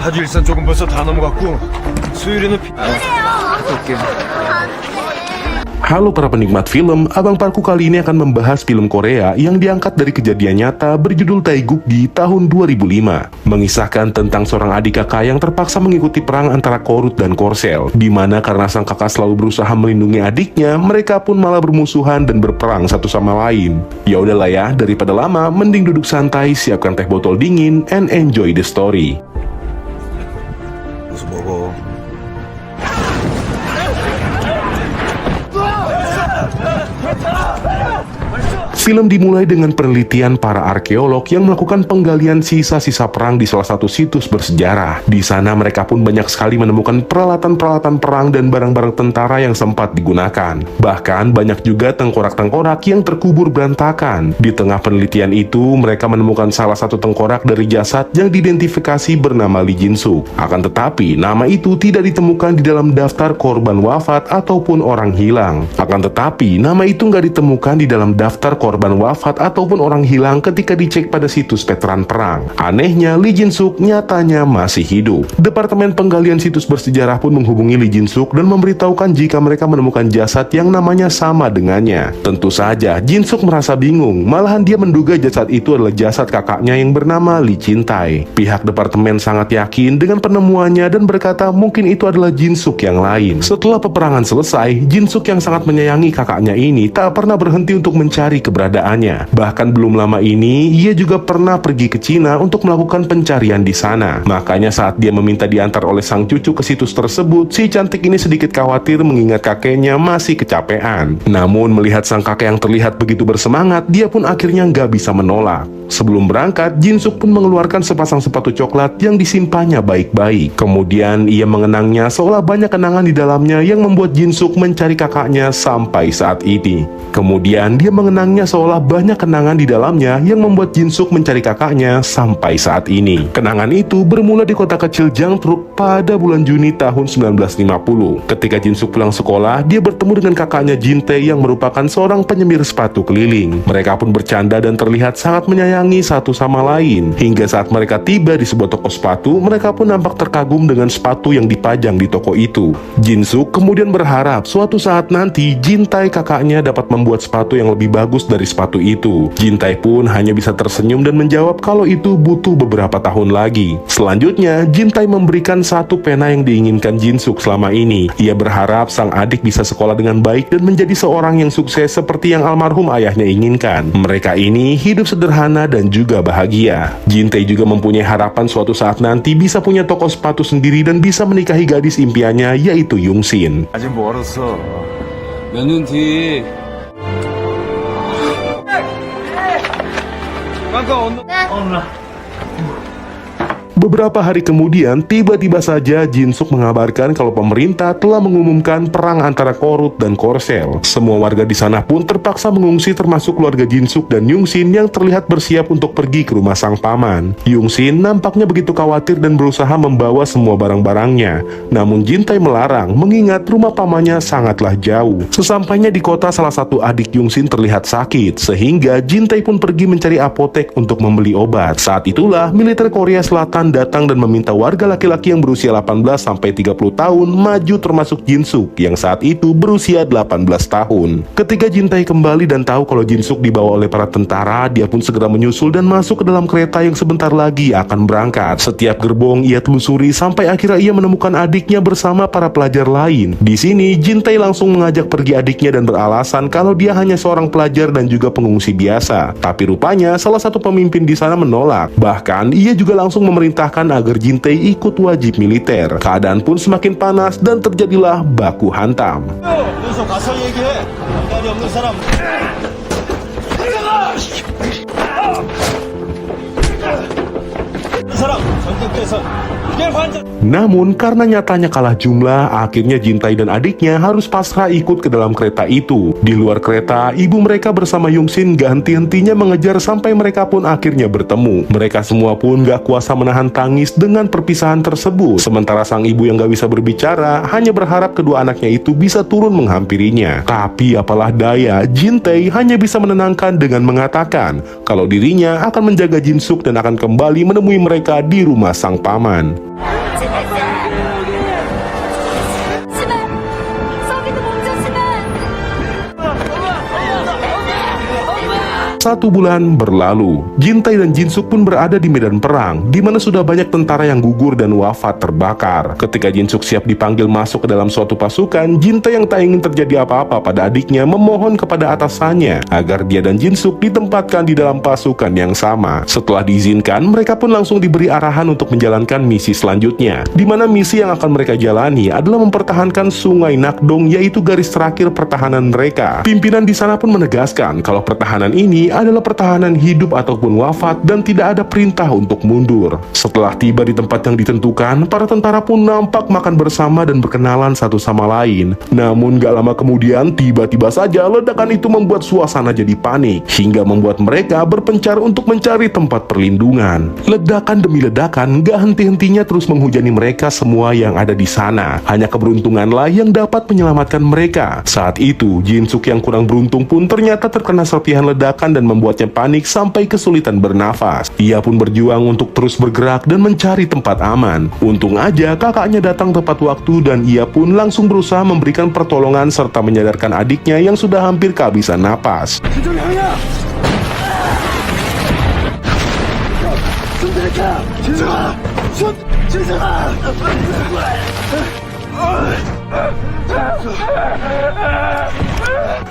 가주 일산 쪽은 벌써 다 넘어갔고 수유리는 Halo para penikmat film, Abang Parku kali ini akan membahas film Korea yang diangkat dari kejadian nyata berjudul Taeguk di tahun 2005. Mengisahkan tentang seorang adik kakak yang terpaksa mengikuti perang antara Korut dan Korsel, di mana karena sang kakak selalu berusaha melindungi adiknya, mereka pun malah bermusuhan dan berperang satu sama lain. Ya udahlah ya, daripada lama, mending duduk santai, siapkan teh botol dingin, and enjoy the story. 무슨 먹어? Film dimulai dengan penelitian para arkeolog yang melakukan penggalian sisa-sisa perang di salah satu situs bersejarah. Di sana mereka pun banyak sekali menemukan peralatan-peralatan perang dan barang-barang tentara yang sempat digunakan. Bahkan banyak juga tengkorak-tengkorak yang terkubur berantakan. Di tengah penelitian itu, mereka menemukan salah satu tengkorak dari jasad yang diidentifikasi bernama Lee Jin-suk. Akan tetapi, nama itu tidak ditemukan di dalam daftar korban wafat ataupun orang hilang. Akan tetapi, nama itu nggak ditemukan di dalam daftar korban wafat ataupun orang hilang ketika dicek pada situs veteran perang. Anehnya, Lee Jin-suk nyatanya masih hidup. Departemen penggalian situs bersejarah pun menghubungi Lee Jin-suk dan memberitahukan jika mereka menemukan jasad yang namanya sama dengannya. Tentu saja, Jin-suk merasa bingung. Malahan dia menduga jasad itu adalah jasad kakaknya yang bernama Lee Chin-tae. Pihak departemen sangat yakin dengan penemuannya dan berkata mungkin itu adalah Jin-suk yang lain. Setelah peperangan selesai, Jin-suk yang sangat menyayangi kakaknya ini tak pernah berhenti untuk mencari keberadaannya. Bahkan belum lama ini, ia juga pernah pergi ke Cina untuk melakukan pencarian di sana. Makanya saat dia meminta diantar oleh sang cucu ke situs tersebut, si cantik ini sedikit khawatir mengingat kakeknya masih kecapean. Namun melihat sang kakek yang terlihat begitu bersemangat, dia pun akhirnya nggak bisa menolak. Sebelum berangkat, Jin-suk pun mengeluarkan sepasang sepatu coklat yang disimpannya baik-baik. Kemudian ia mengenangnya seolah banyak kenangan di dalamnya yang membuat Jin-suk mencari kakaknya sampai saat ini. Kemudian dia mengenangnya seolah banyak kenangan di dalamnya yang membuat Jin-suk mencari kakaknya sampai saat ini. Kenangan itu bermula di kota kecil Jangtruk pada bulan Juni tahun 1950. Ketika Jin-suk pulang sekolah, dia bertemu dengan kakaknya Jin-tae yang merupakan seorang penyemir sepatu keliling. Mereka pun bercanda dan terlihat sangat menyayangi satu sama lain. Hingga saat mereka tiba di sebuah toko sepatu, mereka pun nampak terkagum dengan sepatu yang dipajang di toko itu. Jin-suk kemudian berharap suatu saat nanti Jin-tae kakaknya dapat membuat sepatu yang lebih bagus dari sepatu itu. Jin-tae pun hanya bisa tersenyum dan menjawab kalau itu butuh beberapa tahun lagi. Selanjutnya, Jin-tae memberikan satu pena yang diinginkan Jin-suk selama ini. Ia berharap sang adik bisa sekolah dengan baik dan menjadi seorang yang sukses seperti yang almarhum ayahnya inginkan. Mereka ini hidup sederhana dan juga bahagia. Jin-tae juga mempunyai harapan suatu saat nanti bisa punya toko sepatu sendiri dan bisa menikahi gadis impiannya, yaitu Yung-shin. 아직 멀었어. 몇 년 뒤. Beberapa hari kemudian, tiba-tiba saja Jin-suk mengabarkan kalau pemerintah telah mengumumkan perang antara Korut dan Korsel. Semua warga di sana pun terpaksa mengungsi termasuk keluarga Jin-suk dan Yung-shin yang terlihat bersiap untuk pergi ke rumah sang paman. Yung-shin nampaknya begitu khawatir dan berusaha membawa semua barang-barangnya. Namun Jin-tae melarang mengingat rumah pamannya sangatlah jauh. Sesampainya di kota, salah satu adik Yung-shin terlihat sakit, sehingga Jin-tae pun pergi mencari apotek untuk membeli obat. Saat itulah militer Korea Selatan datang dan meminta warga laki-laki yang berusia 18-30 tahun maju termasuk Jin-suk yang saat itu berusia 18 tahun. Ketika Jin-tae kembali dan tahu kalau Jin-suk dibawa oleh para tentara, dia pun segera menyusul dan masuk ke dalam kereta yang sebentar lagi akan berangkat. Setiap gerbong ia telusuri sampai akhirnya ia menemukan adiknya bersama para pelajar lain. Di sini Jin-tae langsung mengajak pergi adiknya dan beralasan kalau dia hanya seorang pelajar dan juga pengungsi biasa. Tapi rupanya salah satu pemimpin di sana menolak. Bahkan ia juga langsung memerintahkan agar Jin-tae ikut wajib militer. Keadaan pun semakin panas dan terjadilah baku hantam. Namun karena nyatanya kalah jumlah, akhirnya Jin-tae dan adiknya harus pasrah ikut ke dalam kereta itu. Di luar kereta, ibu mereka bersama Yung-shin gak henti-hentinya mengejar sampai mereka pun akhirnya bertemu. Mereka semua pun gak kuasa menahan tangis dengan perpisahan tersebut. Sementara sang ibu yang gak bisa berbicara hanya berharap kedua anaknya itu bisa turun menghampirinya. Tapi apalah daya, Jin-tae hanya bisa menenangkan dengan mengatakan kalau dirinya akan menjaga Jin-suk dan akan kembali menemui mereka di rumah sang paman. 제발 저기도 멈춰주면 1 bulan berlalu, Jintai dan Jinsuk pun berada di medan perang, di mana sudah banyak tentara yang gugur dan wafat terbakar. Ketika Jinsuk siap dipanggil masuk ke dalam suatu pasukan, Jintai yang tak ingin terjadi apa-apa pada adiknya memohon kepada atasannya agar dia dan Jinsuk ditempatkan di dalam pasukan yang sama. Setelah diizinkan, mereka pun langsung diberi arahan untuk menjalankan misi selanjutnya, di mana misi yang akan mereka jalani adalah mempertahankan Sungai Nakdong, yaitu garis terakhir pertahanan mereka. Pimpinan di sana pun menegaskan kalau pertahanan ini adalah pertahanan hidup ataupun wafat dan tidak ada perintah untuk mundur. Setelah tiba di tempat yang ditentukan, para tentara pun nampak makan bersama dan berkenalan satu sama lain. Namun gak lama kemudian, tiba-tiba saja ledakan itu membuat suasana jadi panik, hingga membuat mereka berpencar untuk mencari tempat perlindungan. Ledakan demi ledakan gak henti-hentinya terus menghujani mereka semua yang ada di sana. Hanya keberuntunganlah yang dapat menyelamatkan mereka. Saat itu, Jinsuk yang kurang beruntung pun ternyata terkena serpihan ledakan dan membuatnya panik sampai kesulitan bernafas. Ia pun berjuang untuk terus bergerak dan mencari tempat aman. Untung aja kakaknya datang tepat waktu dan ia pun langsung berusaha memberikan pertolongan serta menyadarkan adiknya yang sudah hampir kehabisan napas.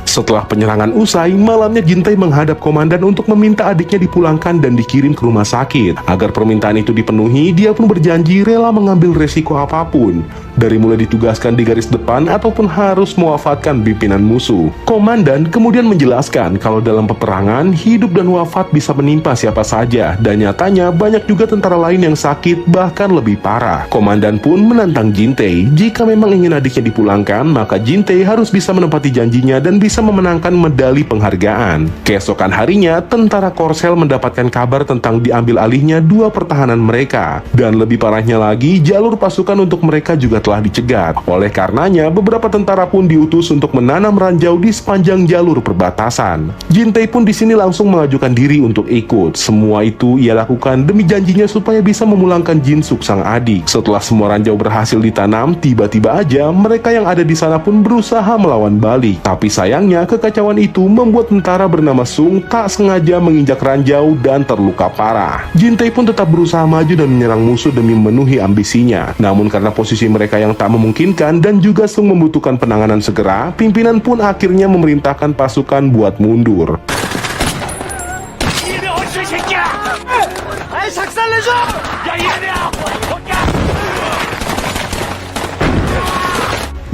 Setelah penyerangan usai, malamnya Jintai menghadap komandan untuk meminta adiknya dipulangkan dan dikirim ke rumah sakit. Agar permintaan itu dipenuhi, dia pun berjanji rela mengambil resiko apapun, dari mulai ditugaskan di garis depan ataupun harus mewafatkan pimpinan musuh. Komandan kemudian menjelaskan kalau dalam peperangan, hidup dan wafat bisa menimpa siapa saja, dan nyatanya banyak juga tentara lain yang sakit, bahkan lebih parah. Komandan pun menantang Jintai, jika memang ingin adiknya dipulangkan, maka Jintai harus bisa menepati janjinya dan bisa memenangkan medali penghargaan. Keesokan harinya, tentara Korsel mendapatkan kabar tentang diambil alihnya 2 pertahanan mereka. Dan lebih parahnya lagi, jalur pasukan untuk mereka juga telah dicegat. Oleh karenanya, beberapa tentara pun diutus untuk menanam ranjau di sepanjang jalur perbatasan. Jintai pun di sini langsung mengajukan diri untuk ikut. Semua itu ia lakukan demi janjinya supaya bisa memulangkan Jinsuk sang adik. Setelah semua ranjau berhasil ditanam, tiba-tiba aja mereka yang ada di sana pun berusaha melawan balik. Tapi sayangnya, kekacauan itu membuat tentara bernama Sung tak sengaja menginjak ranjau dan terluka parah. Jintai pun tetap berusaha maju dan menyerang musuh demi memenuhi ambisinya. Namun karena posisi mereka yang tak memungkinkan dan juga Sung membutuhkan penanganan segera, pimpinan pun akhirnya memerintahkan pasukan buat mundur.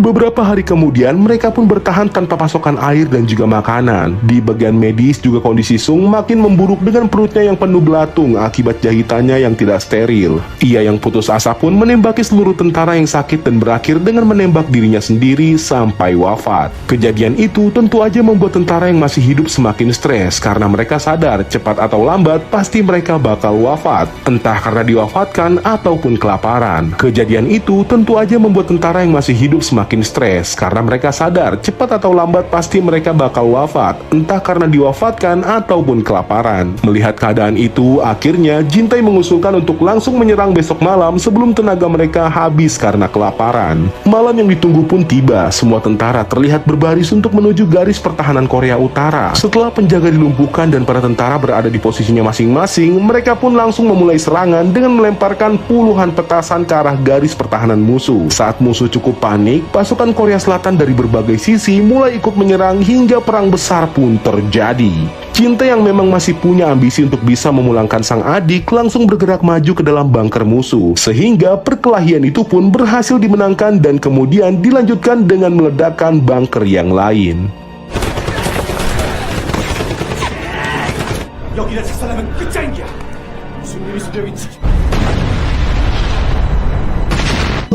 Beberapa hari kemudian, mereka pun bertahan tanpa pasokan air dan juga makanan. Di bagian medis juga kondisi Sung makin memburuk dengan perutnya yang penuh belatung akibat jahitannya yang tidak steril. Ia yang putus asa pun menembaki seluruh tentara yang sakit dan berakhir dengan menembak dirinya sendiri sampai wafat. Kejadian itu tentu aja membuat tentara yang masih hidup semakin stres karena mereka sadar cepat atau lambat pasti mereka bakal wafat, entah karena diwafatkan ataupun kelaparan. Kejadian itu tentu aja membuat tentara yang masih hidup semakin stres karena mereka sadar cepat atau lambat pasti mereka bakal wafat, entah karena diwafatkan ataupun kelaparan. Melihat keadaan itu, akhirnya Jintai mengusulkan untuk langsung menyerang besok malam sebelum tenaga mereka habis karena kelaparan. Malam yang ditunggu pun tiba. Semua tentara terlihat berbaris untuk menuju garis pertahanan Korea Utara. Setelah penjaga dilumpuhkan dan para tentara berada di posisinya masing-masing, mereka pun langsung memulai serangan dengan melemparkan puluhan petasan ke arah garis pertahanan musuh. Saat musuh cukup panik, pasukan Korea Selatan dari berbagai sisi mulai ikut menyerang hingga perang besar pun terjadi. Jintai yang memang masih punya ambisi untuk bisa memulangkan sang adik langsung bergerak maju ke dalam bunker musuh, sehingga perkelahian itu pun berhasil dimenangkan dan kemudian dilanjutkan dengan meledakkan bunker yang lain.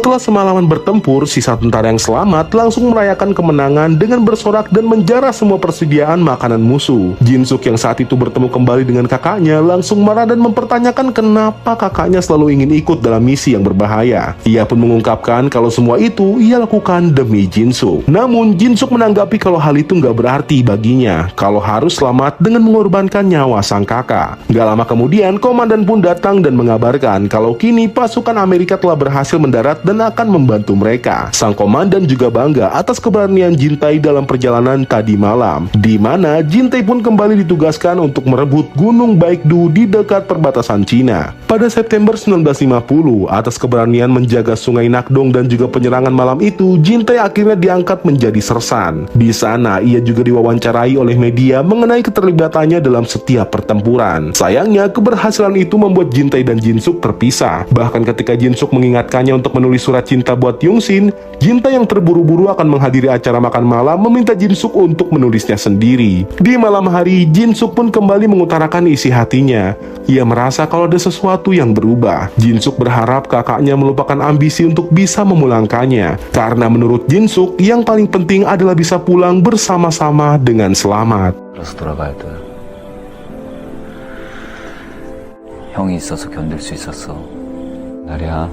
Setelah semalaman bertempur, sisa tentara yang selamat langsung merayakan kemenangan dengan bersorak dan menjarah semua persediaan makanan musuh. Jin-suk yang saat itu bertemu kembali dengan kakaknya langsung marah dan mempertanyakan kenapa kakaknya selalu ingin ikut dalam misi yang berbahaya. Ia pun mengungkapkan kalau semua itu ia lakukan demi Jin-suk. Namun Jin-suk menanggapi kalau hal itu nggak berarti baginya, kalau harus selamat dengan mengorbankan nyawa sang kakak. Gak lama kemudian, komandan pun datang dan mengabarkan kalau kini pasukan Amerika telah berhasil mendarat dan akan membantu mereka. Sang komandan juga bangga atas keberanian Jintai dalam perjalanan tadi malam, di mana Jintai pun kembali ditugaskan untuk merebut Gunung Baekdu di dekat perbatasan Cina. Pada September 1950, atas keberanian menjaga Sungai Nakdong dan juga penyerangan malam itu, Jintai akhirnya diangkat menjadi sersan. Di sana, ia juga diwawancarai oleh media mengenai keterlibatannya dalam setiap pertempuran. Sayangnya, keberhasilan itu membuat Jintai dan Jin-suk terpisah. Bahkan ketika Jin-suk mengingatkannya untuk menulis surat cinta buat Yong-shin, Jintai yang terburu-buru akan menghadiri acara makan malam meminta Jin-suk untuk menulisnya sendiri. Di malam hari, Jin-suk pun kembali mengutarakan isi hatinya. Ia merasa kalau ada sesuatu yang berubah. Jin-suk berharap kakaknya melupakan ambisi untuk bisa memulangkannya, karena menurut Jin-suk yang paling penting adalah bisa pulang bersama-sama dengan selamat. 그래서 돌아가야 돼. 형이 있어서 견딜 수 있었어. 나리야.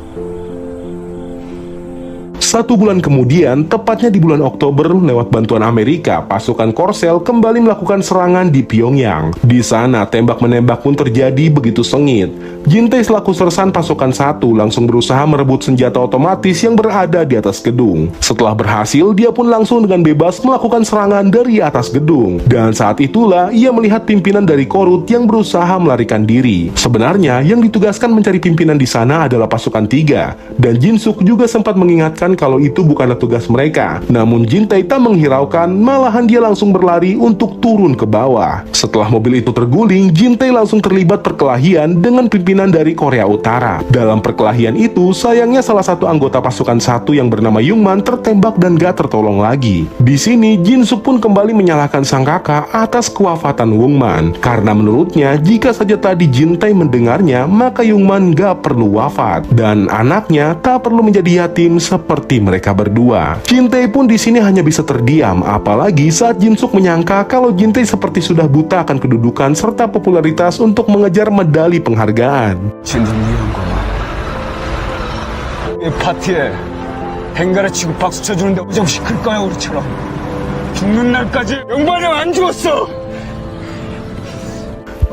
1 bulan kemudian, tepatnya di bulan Oktober, lewat bantuan Amerika, pasukan Korsel kembali melakukan serangan di Pyongyang. Di sana, tembak-menembak pun terjadi begitu sengit. Jintai selaku sersan pasukan 1 langsung berusaha merebut senjata otomatis yang berada di atas gedung. Setelah berhasil, dia pun langsung dengan bebas melakukan serangan dari atas gedung. Dan saat itulah, ia melihat pimpinan dari Korut yang berusaha melarikan diri. Sebenarnya, yang ditugaskan mencari pimpinan di sana adalah pasukan 3. Dan Jin-suk juga sempat mengingatkan kalau itu bukanlah tugas mereka. Namun Jintai tak menghiraukan, malahan dia langsung berlari untuk turun ke bawah. Setelah mobil itu terguling, Jintai langsung terlibat perkelahian dengan pimpinan dari Korea Utara. Dalam perkelahian itu, sayangnya salah satu anggota pasukan 1 yang bernama Jungman tertembak dan gak tertolong lagi. Di sini, Jin-suk pun kembali menyalahkan sang kakak atas kewafatan Jungman. Karena menurutnya, jika saja tadi Jintai mendengarnya, maka Jungman gak perlu wafat. Dan anaknya tak perlu menjadi yatim seperti mereka berdua. Jintai pun di sini hanya bisa terdiam, apalagi saat Jin-suk menyangka kalau Jintai seperti sudah buta akan kedudukan serta popularitas untuk mengejar medali penghargaan. 진심 위한 거야. 이 파티에 뱅가를 치고 박수 쳐주는데 오정 시킬 거야 우리처럼. 죽는 날까지 영반형 안 죽었어.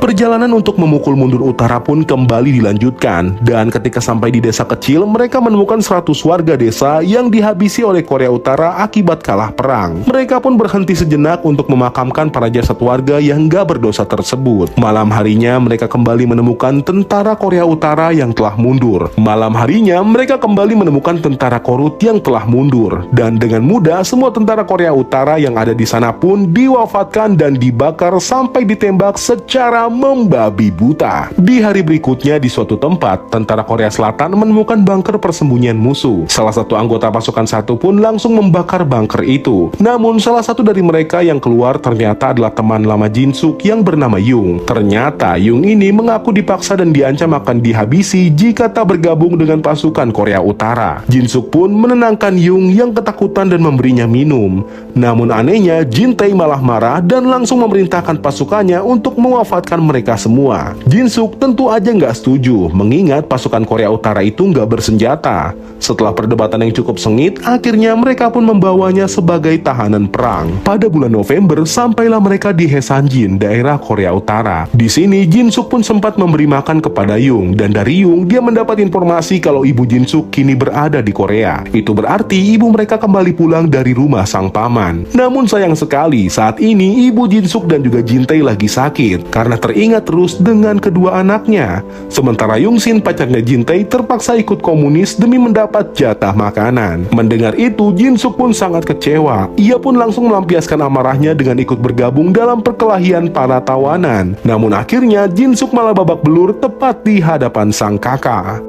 Perjalanan untuk memukul mundur utara pun kembali dilanjutkan, dan ketika sampai di desa kecil, mereka menemukan 100 warga desa yang dihabisi oleh Korea Utara akibat kalah perang. Mereka pun berhenti sejenak untuk memakamkan para jasad warga yang gak berdosa tersebut. Malam harinya, mereka kembali menemukan tentara Korea Utara yang telah mundur. Malam harinya, mereka kembali menemukan tentara Korut yang telah mundur. Dan dengan mudah, semua tentara Korea Utara yang ada di sana pun diwafatkan dan dibakar sampai ditembak secara membabi buta. Di hari berikutnya di suatu tempat, tentara Korea Selatan menemukan bunker persembunyian musuh. Salah satu anggota pasukan 1 pun langsung membakar bunker itu. Namun salah satu dari mereka yang keluar ternyata adalah teman lama Jin-suk yang bernama Jung. Ternyata Jung ini mengaku dipaksa dan diancam akan dihabisi jika tak bergabung dengan pasukan Korea Utara. Jin-suk pun menenangkan Jung yang ketakutan dan memberinya minum. Namun anehnya, Jintai malah marah dan langsung memerintahkan pasukannya untuk mewafatkan mereka semua. Jin-suk tentu aja nggak setuju, mengingat pasukan Korea Utara itu nggak bersenjata. Setelah perdebatan yang cukup sengit, akhirnya mereka pun membawanya sebagai tahanan perang. Pada bulan November, sampailah mereka di Haesanjin, daerah Korea Utara. Di sini, Jin-suk pun sempat memberi makan kepada Jung, dan dari Jung, dia mendapat informasi kalau ibu Jin-suk kini berada di Korea. Itu berarti ibu mereka kembali pulang dari rumah sang paman. Namun sayang sekali, saat ini ibu Jin-suk dan juga Jintai lagi sakit, karena teringat terus dengan kedua anaknya. Sementara Yong-shin, pacarnya Jintai, terpaksa ikut komunis demi mendapat jatah makanan. Mendengar itu, Jin-suk pun sangat kecewa. Ia pun langsung melampiaskan amarahnya dengan ikut bergabung dalam perkelahian para tawanan. Namun akhirnya, Jin-suk malah babak belur tepat di hadapan sang kakak.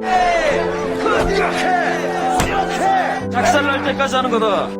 작살날 때까지 하는 거다.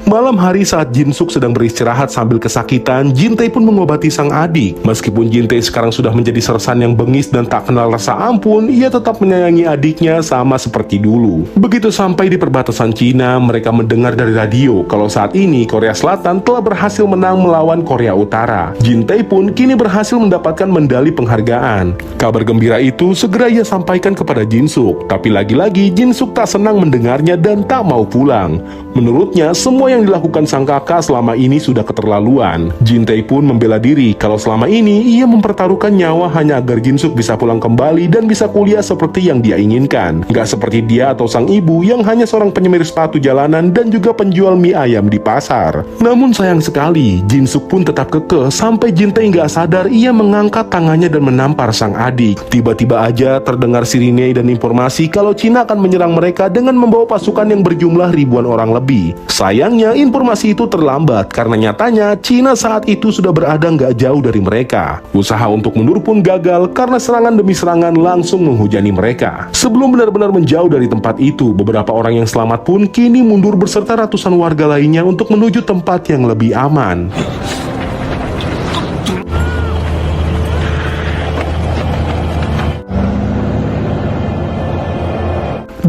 Malam hari saat Jin-suk sedang beristirahat sambil kesakitan, Jin-tae pun mengobati sang adik. Meskipun Jin-tae sekarang sudah menjadi sersan yang bengis dan tak kenal rasa ampun, ia tetap menyayangi adiknya sama seperti dulu. Begitu sampai di perbatasan Cina, mereka mendengar dari radio kalau saat ini Korea Selatan telah berhasil menang melawan Korea Utara. Jin-tae pun kini berhasil mendapatkan medali penghargaan. Kabar gembira itu segera ia sampaikan kepada Jin-suk, tapi lagi-lagi Jin-suk tak senang mendengarnya dan tak mau pulang. Menurutnya, semua yang dilakukan sang kakak selama ini sudah keterlaluan. Jin-tae pun membela diri kalau selama ini ia mempertaruhkan nyawa hanya agar Jin-suk bisa pulang kembali dan bisa kuliah seperti yang dia inginkan. Gak seperti dia atau sang ibu yang hanya seorang penyemir sepatu jalanan dan juga penjual mie ayam di pasar. Namun sayang sekali, Jin-suk pun tetap kekeh sampai Jin-tae gak sadar ia mengangkat tangannya dan menampar sang adik. Tiba-tiba aja terdengar sirine dan informasi kalau Cina akan menyerang mereka dengan membawa pasukan yang berjumlah ribuan orang lebih. Sayangnya informasi itu terlambat karena nyatanya Cina saat itu sudah berada gak jauh dari mereka. Usaha untuk mundur pun gagal karena serangan demi serangan langsung menghujani mereka. Sebelum benar-benar menjauh dari tempat itu, beberapa orang yang selamat pun kini mundur beserta ratusan warga lainnya untuk menuju tempat yang lebih aman.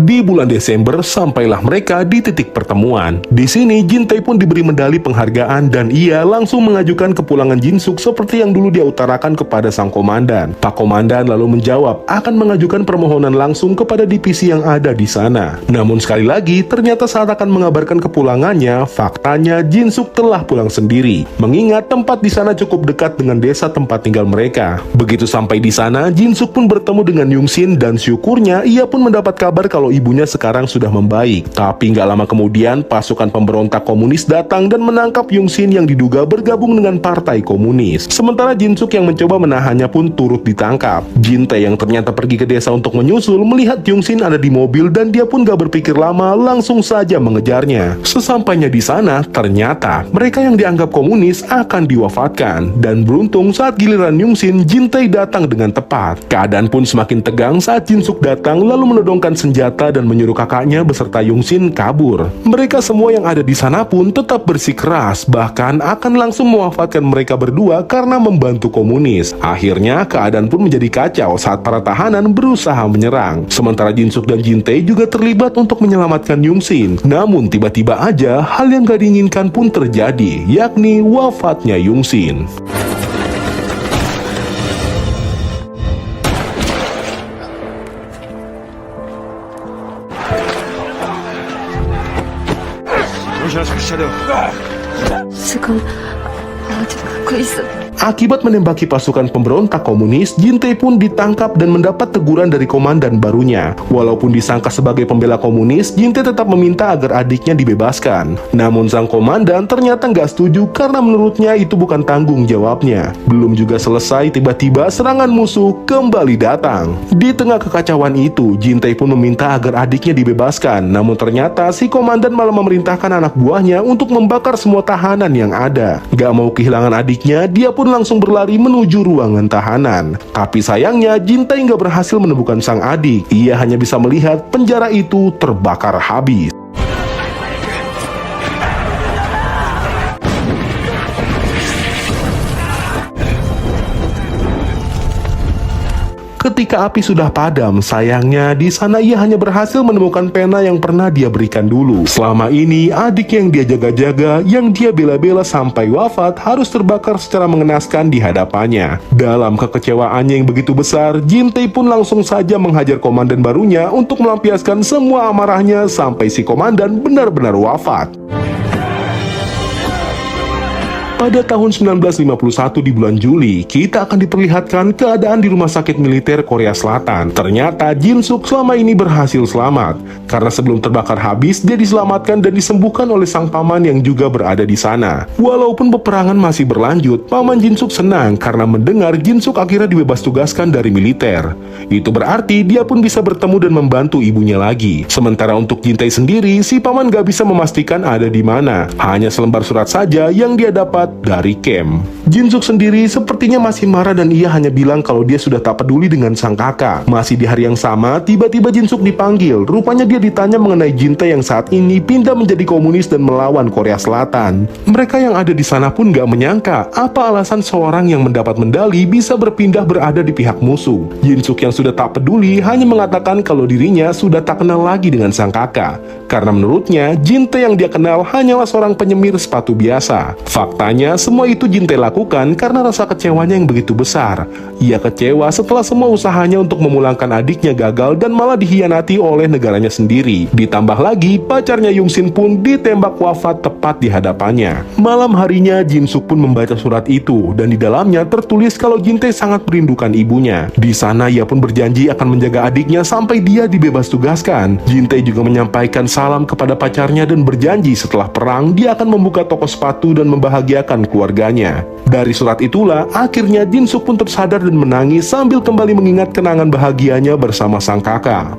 Di bulan Desember, sampailah mereka di titik pertemuan. Di sini, Jin-tae pun diberi medali penghargaan dan ia langsung mengajukan kepulangan Jin-suk seperti yang dulu dia utarakan kepada sang komandan. Pak Komandan lalu menjawab akan mengajukan permohonan langsung kepada divisi yang ada di sana. Namun sekali lagi, ternyata saat akan mengabarkan kepulangannya, faktanya Jin-suk telah pulang sendiri. Mengingat tempat di sana cukup dekat dengan desa tempat tinggal mereka. Begitu sampai di sana, Jin-suk pun bertemu dengan Yung-shin dan syukurnya ia pun mendapat kabar kalau ibunya sekarang sudah membaik. Tapi nggak lama kemudian, pasukan pemberontak komunis datang dan menangkap Yung-shin yang diduga bergabung dengan partai komunis. Sementara Jin-suk yang mencoba menahannya pun turut ditangkap. Jin-tae yang ternyata pergi ke desa untuk menyusul melihat Yung-shin ada di mobil dan dia pun gak berpikir lama langsung saja mengejarnya. Sesampainya di sana, ternyata mereka yang dianggap komunis akan diwafatkan. Dan beruntung saat giliran Yung-shin, Jin-tae datang dengan tepat. Keadaan pun semakin tegang saat Jin-suk datang lalu menodongkan senjata dan menyuruh kakaknya beserta Yung-shin kabur. Mereka semua yang ada di sana pun tetap bersikeras, bahkan akan langsung mewafatkan mereka berdua karena membantu komunis. Akhirnya keadaan pun menjadi kacau saat para tahanan berusaha menyerang. Sementara Jin-suk dan Jin-tae juga terlibat untuk menyelamatkan Yung-shin. Namun tiba-tiba aja hal yang gak diinginkan pun terjadi, yakni wafatnya Yung-shin. 지금 어디 가고 있어? Akibat menembaki pasukan pemberontak komunis, Jin-tae pun ditangkap dan mendapat teguran dari komandan barunya. Walaupun disangka sebagai pembela komunis, Jin-tae tetap meminta agar adiknya dibebaskan. Namun sang komandan ternyata nggak setuju karena menurutnya itu bukan tanggung jawabnya. Belum juga selesai, tiba-tiba serangan musuh kembali datang. Di tengah kekacauan itu, Jin-tae pun meminta agar adiknya dibebaskan. Namun ternyata si komandan malah memerintahkan anak buahnya untuk membakar semua tahanan yang ada. Gak mau kehilangan adiknya, dia pun langsung berlari menuju ruangan tahanan. Tapi sayangnya Jin-tae nggak berhasil menemukan sang adik. Ia hanya bisa melihat penjara itu terbakar habis. Ketika api sudah padam, sayangnya di sana ia hanya berhasil menemukan pena yang pernah dia berikan dulu. Selama ini, adik yang dia jaga-jaga, yang dia bela-bela sampai wafat, harus terbakar secara mengenaskan di hadapannya. Dalam kekecewaannya yang begitu besar, Jin-tae pun langsung saja menghajar komandan barunya untuk melampiaskan semua amarahnya sampai si komandan benar-benar wafat. Pada tahun 1951 di bulan Juli, kita akan diperlihatkan keadaan di rumah sakit militer Korea Selatan. Ternyata Jin-suk selama ini berhasil selamat. Karena sebelum terbakar habis, dia diselamatkan dan disembuhkan oleh sang paman yang juga berada di sana. Walaupun peperangan masih berlanjut, paman Jin-suk senang karena mendengar Jin-suk akhirnya dibebas tugaskan dari militer. Itu berarti dia pun bisa bertemu dan membantu ibunya lagi. Sementara untuk Jin-tae sendiri, si paman gak bisa memastikan ada di mana. Hanya selembar surat saja yang dia dapat dari camp. Jinsuk sendiri sepertinya masih marah dan ia hanya bilang kalau dia sudah tak peduli dengan sang kakak. Masih di hari yang sama, tiba-tiba Jinsuk dipanggil. Rupanya dia ditanya mengenai Jintae yang saat ini pindah menjadi komunis dan melawan Korea Selatan. Mereka yang ada di sana pun gak menyangka apa alasan seorang yang mendapat medali bisa berpindah berada di pihak musuh. Jinsuk yang sudah tak peduli hanya mengatakan kalau dirinya sudah tak kenal lagi dengan sang kakak. Karena menurutnya, Jintae yang dia kenal hanyalah seorang penyemir sepatu biasa. Faktanya, semua itu Jintae lakukan karena rasa kecewanya yang begitu besar. Ia kecewa setelah semua usahanya untuk memulangkan adiknya gagal dan malah dikhianati oleh negaranya sendiri. Ditambah lagi, pacarnya Yongsin pun ditembak wafat tepat di hadapannya. Malam harinya, Jinsuk pun membaca surat itu dan di dalamnya tertulis kalau Jintae sangat merindukan ibunya. Di sana ia pun berjanji akan menjaga adiknya sampai dia dibebas tugaskan. Jintae juga menyampaikan salam kepada pacarnya dan berjanji setelah perang dia akan membuka toko sepatu dan membahagiakan keluarganya. Dari surat itulah akhirnya Jinsuk pun tersadar dan menangis sambil kembali mengingat kenangan bahagianya bersama sang kakak.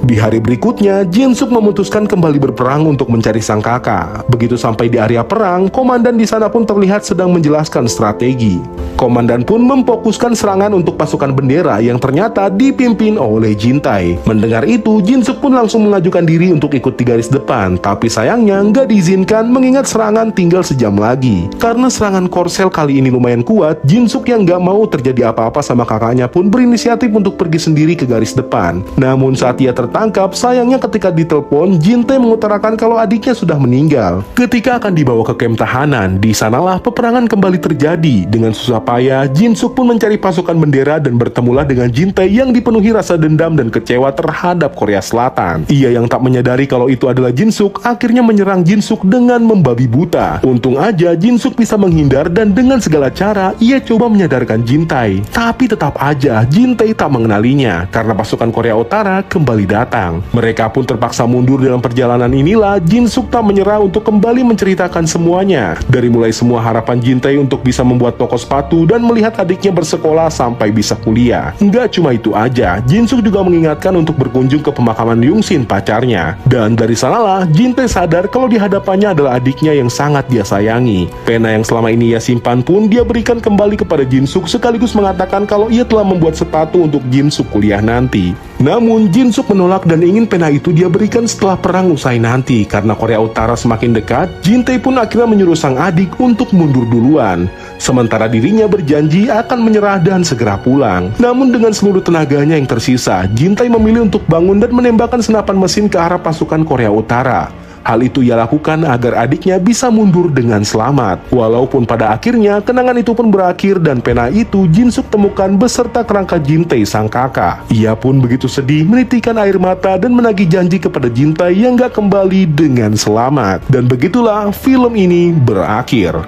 Di hari berikutnya, Jinsuk memutuskan kembali berperang untuk mencari sang kakak. Begitu sampai di area perang, komandan di sana pun terlihat sedang menjelaskan strategi. Komandan pun memfokuskan serangan untuk pasukan bendera yang ternyata dipimpin oleh Jintae. Mendengar itu, Jinsuk pun langsung mengajukan diri untuk ikut di garis depan, tapi sayangnya nggak diizinkan mengingat serangan tinggal sejam lagi. Karena serangan Korsel kali ini lumayan kuat, Jinsuk yang nggak mau terjadi apa-apa sama kakaknya pun berinisiatif untuk pergi sendiri ke garis depan. Namun saat ia tertangkap, sayangnya ketika ditelepon, Jintae mengutarakan kalau adiknya sudah meninggal. Ketika akan dibawa ke kamp tahanan, di sanalah peperangan kembali terjadi. Dengan susah payah, Jinsuk pun mencari pasukan bendera dan bertemulah dengan Jintae yang dipenuhi rasa dendam dan kecewa terhadap Korea Selatan. Ia yang tak menyadari kalau itu adalah Jinsuk, akhirnya menyerang Jinsuk dengan membabi buta. Untung aja Jinsuk bisa menghindar dan dengan segala cara ia coba menyadarkan Jintae. Tapi tetap aja Jintae tak mengenalinya karena pasukan Korea Utara kembali datang. Mereka pun terpaksa mundur. Dalam perjalanan inilah Jinsuk tak menyerah untuk kembali menceritakan semuanya. Dari mulai semua harapan Jintae untuk bisa membuat toko sepatu dan melihat adiknya bersekolah sampai bisa kuliah. Nggak cuma itu aja, Jinsuk juga mengingatkan untuk berkunjung ke pemakaman Yongsin pacarnya. Dan dari sanalah Jintae sadar kalau di hadapannya adalah adiknya yang sangat dia sayangi. Pena yang selama ini ia simpan pun dia berikan kembali kepada Jinsuk sekaligus mengatakan kalau ia telah membuat sepatu untuk Jinsuk kuliah nanti. Namun Jinsuk menolak dan ingin pena itu dia berikan setelah perang usai nanti. Karena Korea Utara semakin dekat, Jintae pun akhirnya menyuruh sang adik untuk mundur duluan. Sementara dirinya berjanji akan menyerah dan segera pulang. Namun dengan seluruh tenaganya yang tersisa, Jintae memilih untuk bangun dan menembakkan senapan mesin ke arah pasukan Korea Utara. Hal itu ia lakukan agar adiknya bisa mundur dengan selamat. Walaupun pada akhirnya kenangan itu pun berakhir dan pena itu Jinsuk temukan beserta kerangka Jintae sang kakak. Ia pun begitu sedih menitikan air mata dan menagih janji kepada Jintae yang gak kembali dengan selamat. Dan begitulah film ini berakhir.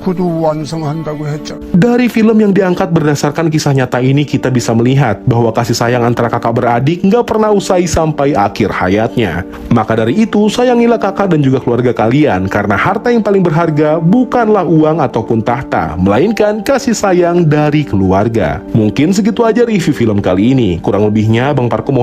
구두 완성한다고 했죠. Dari film yang diangkat berdasarkan kisah nyata ini, kita bisa melihat bahwa kasih sayang antara kakak beradik nggak pernah usai sampai akhir hayatnya. Maka dari itu, sayangilah kakak dan juga keluarga kalian, karena harta yang paling berharga bukanlah uang ataupun tahta, melainkan kasih sayang dari keluarga. Mungkin segitu aja review film kali ini. Kurang lebihnya Bang Parko